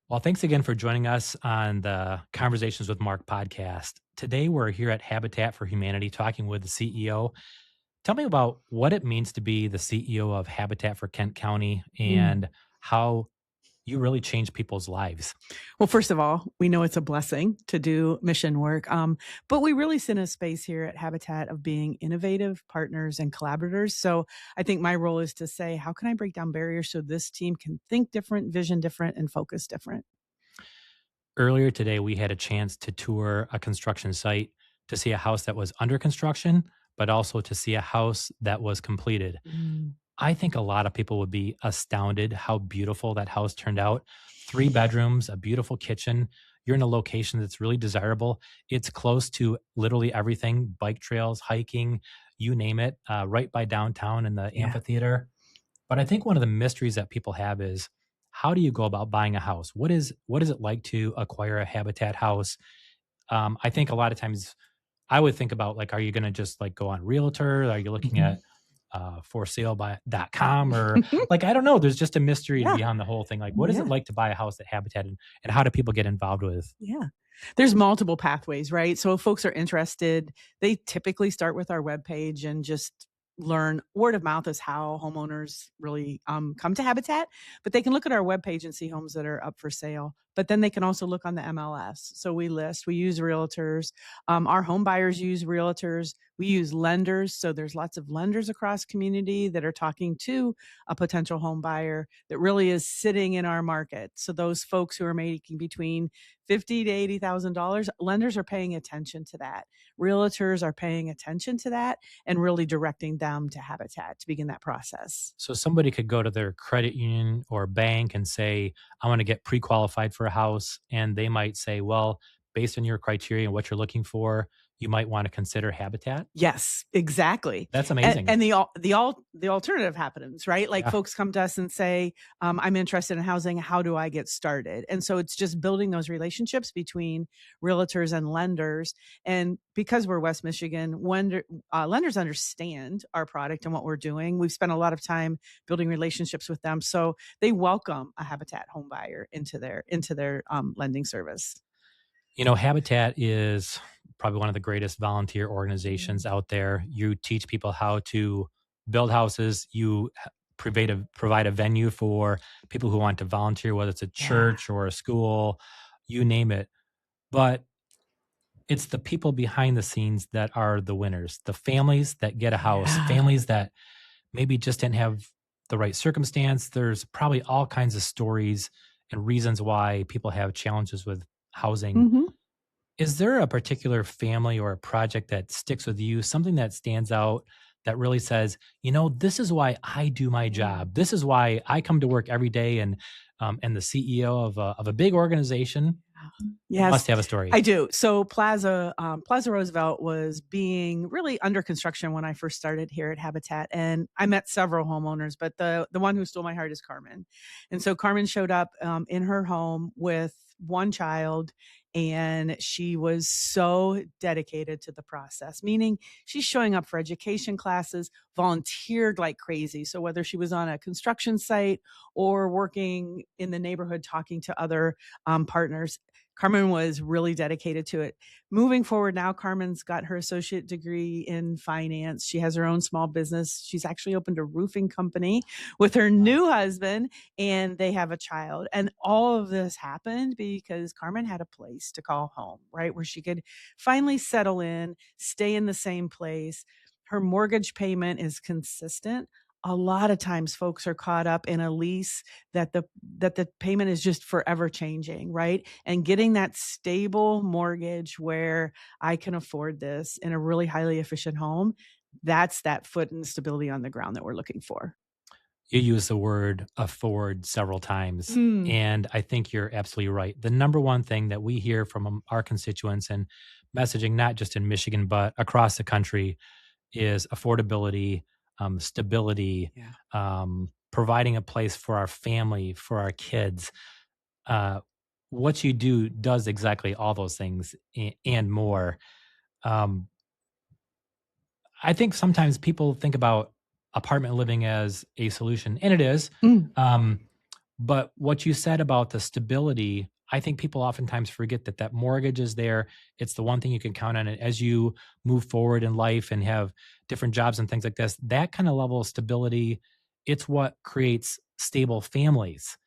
Well, thanks again for joining us on the Conversations with Mark podcast. Today, we're here at Habitat for Humanity talking with the CEO. Tell me about what it means to be the CEO of Habitat for Kent County Mm. and how you really change people's lives. Well, first of all, we know it's a blessing to do mission work, but we really sit in a space here at Habitat of being innovative partners and collaborators. So I think my role is to say, how can I break down barriers so this team can think different, vision different, and focus different? Earlier today, we had a chance to tour a construction site to see a house that was under construction, but also to see a house that was completed. Mm. I think a lot of people would be astounded how beautiful that house turned out. 3 bedrooms, a beautiful kitchen. You're in a location that's really desirable. It's close to literally everything, bike trails, hiking, you name it, right by downtown in the Yeah. amphitheater. But I think one of the mysteries that people have is how do you go about buying a house? What is it like to acquire a Habitat house? I think a lot of times I would think about like, are you going to just like go on Realtor? Are you looking Mhm. at for sale by .com or like I don't know. There's just a mystery Yeah. behind the whole thing. Like, what is it Yeah. like to buy a house at Habitat, and how do people get involved with? Yeah. There's multiple pathways, right? So if folks are interested, they typically start with our webpage and just learn word of mouth is how homeowners really come to Habitat. But they can look at our webpage and see homes that are up for sale. But then they can also look on the MLS. So we use realtors. Our home buyers use realtors. We use lenders. So there's lots of lenders across community that are talking to a potential home buyer that really is sitting in our market. So those folks who are making between 50 to $80,000, lenders are paying attention to that. Realtors are paying attention to that and really directing them to Habitat to begin that process. So somebody could go to their credit union or bank and say, I want to get pre-qualified for a house. And they might say, well, based on your criteria and what you're looking for, you might want to consider Habitat. Yes, exactly. That's And, amazing. and the alternative happens, right? Like Yeah. folks come to us and say, "I'm interested in housing. How do I get started?" And so it's just building those relationships between realtors and lenders. And because we're West Michigan, lenders understand our product and what we're doing. We've spent a lot of time building relationships with them, so they welcome a Habitat home buyer into their lending service. You know, Habitat is probably one of the greatest volunteer organizations Mm. out there. You teach people how to build houses. You provide a venue for people who want to volunteer, whether it's a Yeah. church or a school, you name it. But it's the people behind the scenes that are the winners, the families that get a house, Yeah. families that maybe just didn't have the right circumstance. There's probably all kinds of stories and reasons why people have challenges with housing. Mhm. Is there a particular family or a project that sticks with you, something that stands out that really says, you know, this is why I do my Mm. job. This is why I come to work every day and the CEO of a big organization Yes, must have a story. I do. So Plaza Roosevelt was being really under construction when I first started here at Habitat, and I met several homeowners, but the one who stole my heart is Carmen. And so Carmen showed up in her home with one child, and she was so dedicated to the process, meaning she's showing up for education classes, volunteered like crazy. So whether she was on a construction site or working in the neighborhood talking to other partners, Carmen was really dedicated to it. Moving forward now, Carmen's got her associate degree in finance. She has her own small business. She's actually opened a roofing company with her Wow. new husband, and they have a child. And all of this happened because Carmen had a place to call home, right? Where she could finally settle in, stay in the same place. Her mortgage payment is consistent. A lot of times folks are caught up in a lease that the payment is just forever changing, right? And getting that stable mortgage where I can afford this in a really highly efficient home, that's that foot and stability on the ground that we're looking for. You use the word afford several times, Mm. and I think you're absolutely right. The number one thing that we hear from our constituents and messaging, not just in Michigan, but across the country, is affordability, stability, Yeah. providing a place for our family, for our kids. Uh, what you do does exactly all those things and more. Um, I think sometimes people think about apartment living as a solution, and it is. Mm. Um, But what you said about the stability, I think people oftentimes forget that that mortgage is there. It's the one thing you can count on it as you move forward in life and have different jobs and things like this. That kind of level of stability, it's what creates stable families.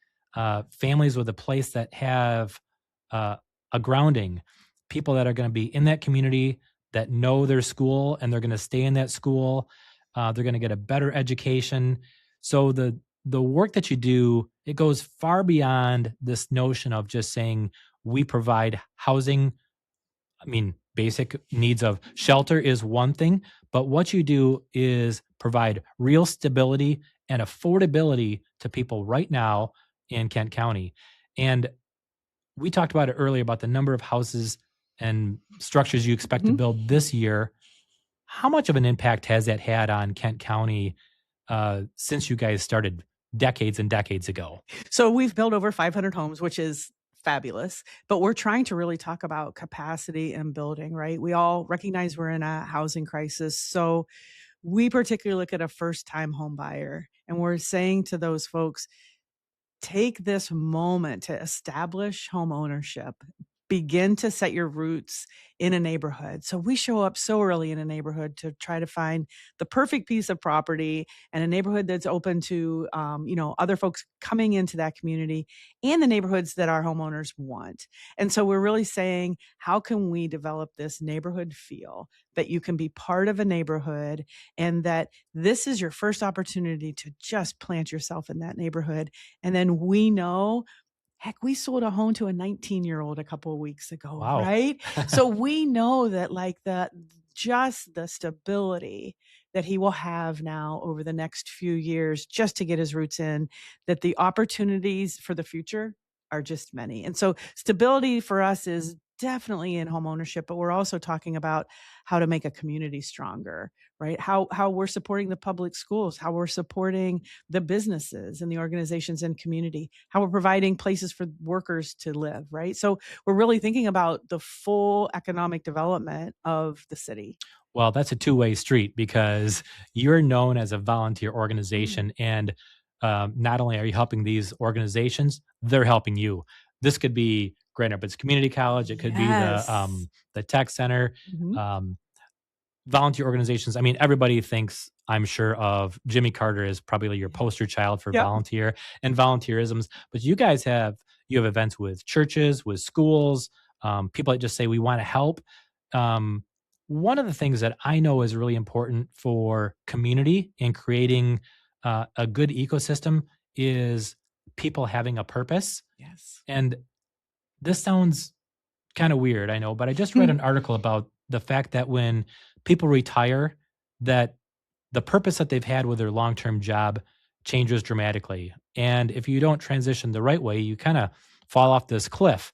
Families with a place that have uh, a grounding, people that are going to be in that community that know their school and they're going to stay in that school. They're going to get a better education. So the work that you do, it goes far beyond this notion of just saying we provide housing. I mean, basic needs of shelter is one thing, but what you do is provide real stability and affordability to people right now in Kent County. And we talked about it earlier about the number of houses and structures you expect to Mhm. build this year. How much of an impact has that had on Kent County since you guys started decades and decades ago? So we've built over 500 homes, which is fabulous, but we're trying to really talk about capacity and building, right? We all recognize we're in a housing crisis. So we particularly look at a first time home buyer and we're saying to those folks, take this moment to establish home ownership. Begin to set your roots in a neighborhood. So we show up so early in a neighborhood to try to find the perfect piece of property and a neighborhood that's open to, other folks coming into that community and the neighborhoods that our homeowners want. And so we're really saying, how can we develop this neighborhood feel that you can be part of a neighborhood and that this is your first opportunity to just plant yourself in that neighborhood. And then we know, heck, we sold a home to a 19-year-old a couple of weeks ago, Wow. right? So we know that like just the stability that he will have now over the next few years just to get his roots in, that the opportunities for the future are just many. And so stability for us is definitely in home ownership, but we're also talking about how to make a community stronger, right? How we're supporting the public schools, how we're supporting the businesses and the organizations and community, how we're providing places for workers to live, right? So we're really thinking about the full economic development of the city. Well, that's a two-way street because you're known as a volunteer Mm. organization, and not only are you helping these organizations, they're helping you. This could be Grand Rapids Community College. It could be Yes. the tech center. Mhm. Um, Volunteer organizations, I mean, everybody thinks, I'm sure, of Jimmy Carter as probably your poster child for Yep. volunteer and volunteerisms, but you have events with churches, with schools, people that just say we want to help. Um, One of the things that I know is really important for community and creating a good ecosystem is people having a purpose. Yes. And this sounds kind of weird, I know, but I just read an article about the fact that when people retire, that the purpose that they've had with their long-term job changes dramatically. And if you don't transition the right way, you kind of fall off this cliff.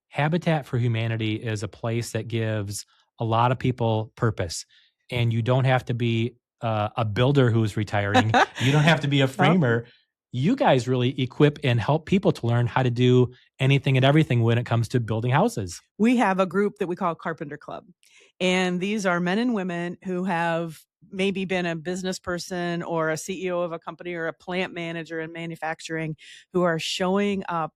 Habitat for Humanity is a place that gives a lot of people purpose. And you don't have to be a builder who's retiring. You don't have to be a Yep. framer. You guys really equip and help people to learn how to do anything and everything when it comes to building houses. We have a group that we call Carpenter Club. And these are men and women who have maybe been a business person or a CEO of a company or a plant manager in manufacturing who are showing up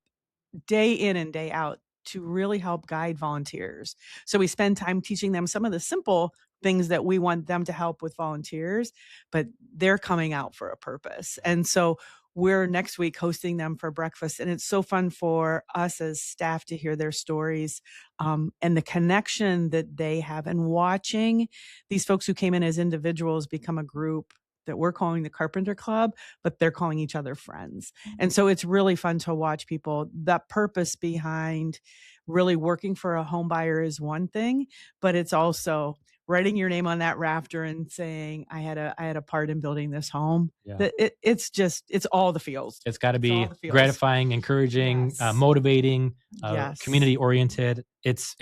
day in and day out to really help guide volunteers. So we spend time teaching them some of the simple things that we want them to help with volunteers, but they're coming out for a purpose. And so we're next week hosting them for breakfast. And it's so fun for us as staff to hear their stories and the connection that they have and watching these folks who came in as individuals become a group that we're calling the Carpenter Club, but they're calling each other friends. And so it's really fun to watch people. That purpose behind really working for a home buyer is one thing, but it's also writing your name on that rafter and saying, I had a part in building this home. Yeah. It's all the feels. It's got to It's all be the feels. gratifying, encouraging, Yes. motivating, Yes. community oriented. It's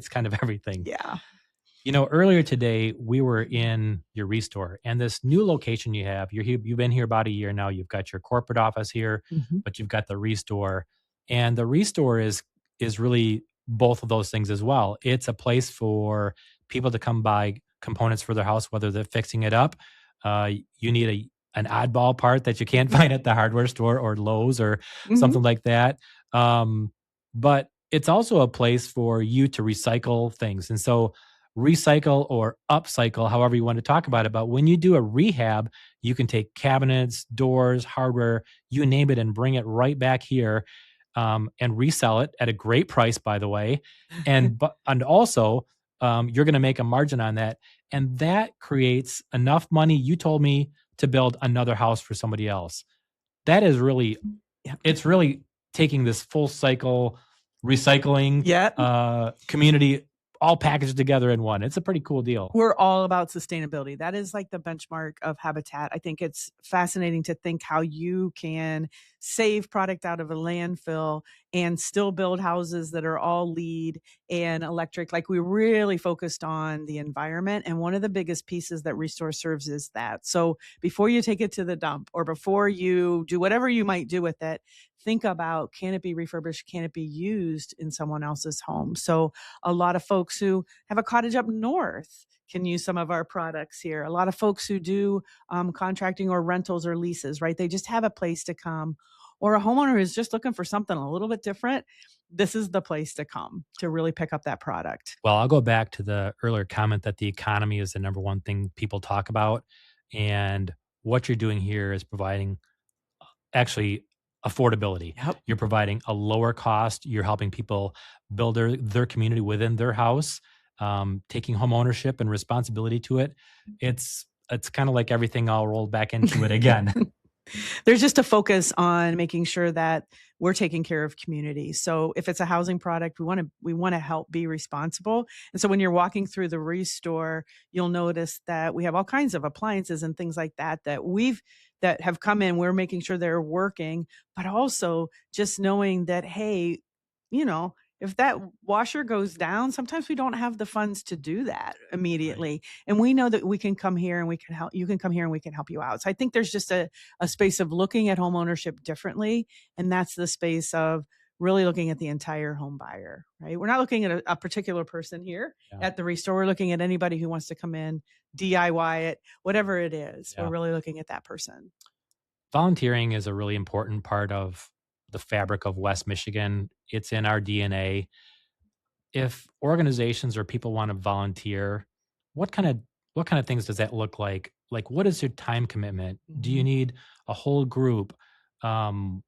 kind of everything. Yeah. You know, earlier today we were in your restore, and this new location you have. You've been here about a year now. You've got your corporate office here, Mhm. but you've got the restore, and the restore is really both of those things as well. It's a place for people to come buy components for their house, whether they're fixing it up. You need an oddball part that you can't find at the hardware store or Lowe's or Mhm. something like that. Um, but it's also a place for you to recycle things. And so recycle or upcycle, however you want to talk about it. But when you do a rehab, you can take cabinets, doors, hardware, you name it, and bring it right back here, and resell it at a great price, by the way. And also, you're going to make a margin on that, and that creates enough money. You told me to build another house for somebody else. That is really, Yeah. it's really taking this full cycle recycling Yeah. community all packaged together in one. It's a pretty cool deal. We're all about sustainability. That is like the benchmark of Habitat. I think it's fascinating to think how you can save product out of a landfill and still build houses that are all LEED and electric. Like, we really focused on the environment. And one of the biggest pieces that Restore serves is that. So before you take it to the dump or before you do whatever you might do with it, think about, can it be refurbished? Can it be used in someone else's home? So a lot of folks who have a cottage up north can use some of our products here. A lot of folks who do contracting or rentals or leases, right? They just have a place to come. Or a homeowner is just looking for something a little bit different. This is the place to come to really pick up that product. Well, I'll go back to the earlier comment that the economy is the number one thing people talk about. And what you're doing here is providing actually affordability. Yep. You're providing a lower cost. You're helping people build their community within their house, taking home ownership and responsibility to it. It's kind of like everything all rolled back into it again. There's just a focus on making sure that we're taking care of community. So if it's a housing product, we want to help be responsible. And so when you're walking through the Restore, you'll notice that we have all kinds of appliances and things like that have come in. We're making sure they're working, but also just knowing that, hey, if that washer goes down, sometimes we don't have the funds to do that Right. immediately. And we know that we can come here and we can help. You can come here and we can help you out. So I think there's just a space of looking at home ownership differently. And that's the space of really looking at the entire home buyer, right? We're not looking at a particular person here Yeah. at the Restore. We're looking at anybody who wants to come in, DIY it, whatever it is. We're Yeah. really looking at that person. Volunteering is a really important part of the fabric of West Michigan. It's in our DNA. If organizations or people want to volunteer, what kind of what kind of things does that look like? Like, what is your time commitment? Do you Mhm. need a whole group? Um,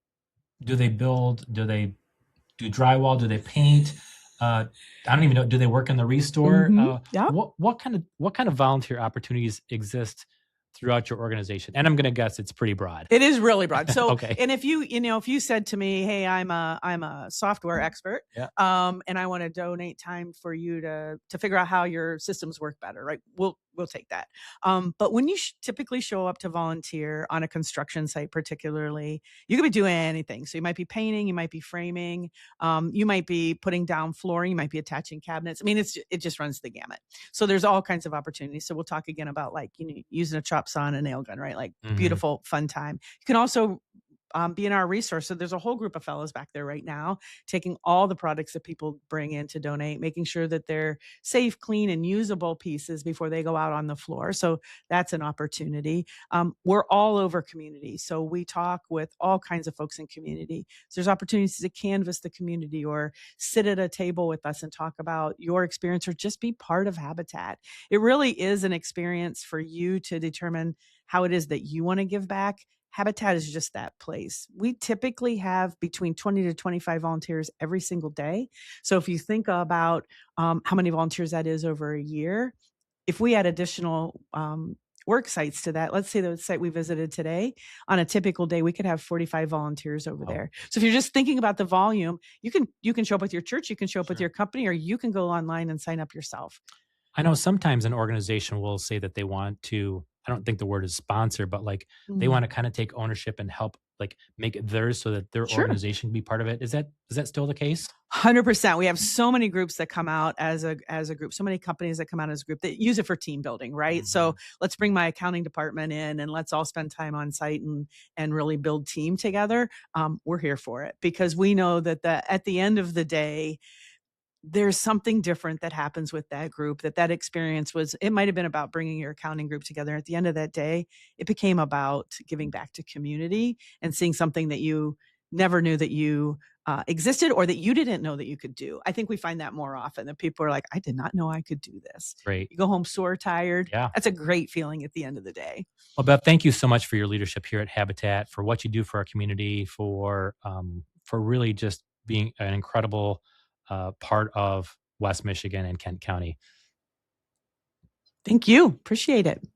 do they build? Do they do drywall? Do they paint? Uh, I don't even know. Do they work in the restore? Yep. What kind of volunteer opportunities exist throughout your organization? And I'm going to guess it's pretty broad. It is really broad. So, Okay. and if you said to me, "Hey, I'm a software expert, Yeah. and I want to donate time for you to figure out how your systems work better," right? We'll take that. But when you typically show up to volunteer on a construction site, particularly, you could be doing anything. So you might be painting, you might be framing, you might be putting down flooring, you might be attaching cabinets. I mean, it just runs the gamut. So there's all kinds of opportunities. So we'll talk again about, like, using a chop saw and a nail gun, right? Like, Hmm. beautiful, fun time. You can also be in our resource. So there's a whole group of fellows back there right now taking all the products that people bring in to donate, making sure that they're safe, clean, and usable pieces before they go out on the floor. So that's an opportunity. We're all over community. So we talk with all kinds of folks in community. So there's opportunities to canvas the community or sit at a table with us and talk about your experience or just be part of Habitat. It really is an experience for you to determine how it is that you want to give back. Habitat is just that place. We typically have between 20 to 25 volunteers every single day. So if you think about how many volunteers that is over a year, if we add additional work sites to that, let's say the site we visited today, on a typical day, we could have 45 volunteers over Wow. there. So if you're just thinking about the volume, you can show up with your church, you can show up with Sure. your company, or you can go online and sign up yourself. I know sometimes an organization will say that they want to, I don't think the word is sponsor, but like they want Mm, to kind of take ownership and help like make it theirs so that their sure. organization can be part of it. Is that still the case? 100%. We have so many groups that come out as a group, so many companies that come out as a group that use it for team building, right? So Mhm. let's bring my accounting department in and let's all spend time on site and really build team together. We're here for it because we know that at the end of the day, there's something different that happens with that group, that experience was it might have been about bringing your accounting group together. At the end of that day, it became about giving back to community and seeing something that you never knew that you, existed or that you didn't know that you could do. I think we find that more often that people are like, "I did not know I could do this." Great. You go home sore tired. Yeah. That's a great feeling at the end of the day. Well, Beth, thank you so much for your leadership here at Habitat, for what you do for our community, for really just being an incredible part of West Michigan and Kent County. Thank you. Appreciate it.